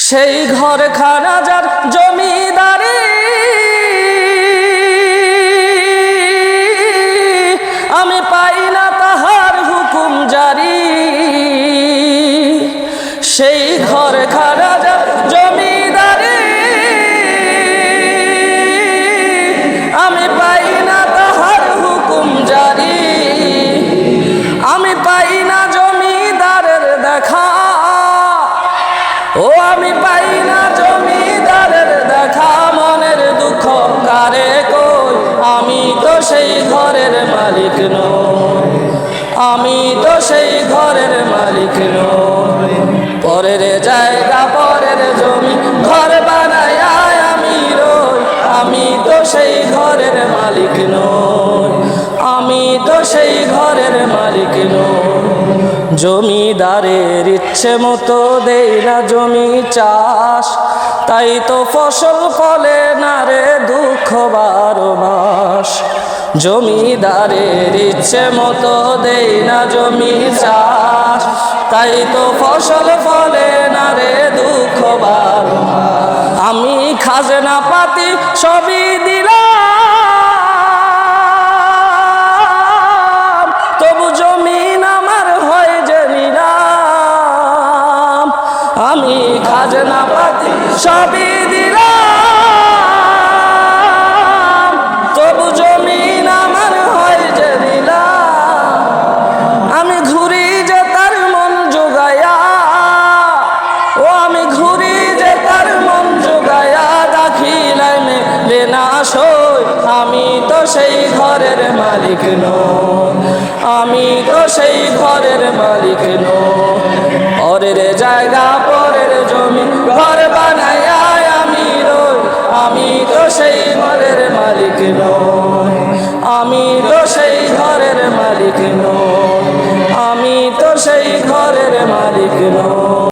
সেই ঘর খানা যার জমিদারি আমি পাই না তাহার হুকুম জারি। সেই ঘর খানা যার জমিদারি আমি পাই না তাহার হুকুম জারি। আমি পাই না জমিদারের দেখা, ও আমি পাই না জমিদারের দেখা। মনের দুঃখ কারে কই, আমি তো সেই ঘরের মালিক নই, আমি তো সেই ঘরের মালিক নই। পরের জায়গা পরের জমি ঘর বানায় আমি রই, আমি তো সেই ঘরের মালিক নই, আমি তো সেই ঘরের মালিক নই। জমিদারের ইচ্ছে মতো দেই না জমি চাষ, তাই তো ফসল ফলে না রে দুঃখ 12 মাস। জমিদারের ইচ্ছে মতো দেই না জমি চাষ, তাই তো ফসল ফলে না রে দুঃখ 12 মাস। আমি খাজনা পাতি সবই দিলাম, তবু জমিন আমার হয় যে নিলাম। আমি খাজনা পাতি সবই দিলাম, তবু জমিন আমার হয় যে নিলাম। আমি ঘুরি যে তার মন জোগায়া, ও আমি ঘুরি যে তার মন জোগায়া। দাখিলায় মেলে না সই, আমি তো সেই ঘরের মালিক নই, আমি তো সেই ঘরের মালিক নই। পরের জায়গা পরের জমি ঘর বানায় আমি রই, আমি তো সেই ঘরের মালিক নই।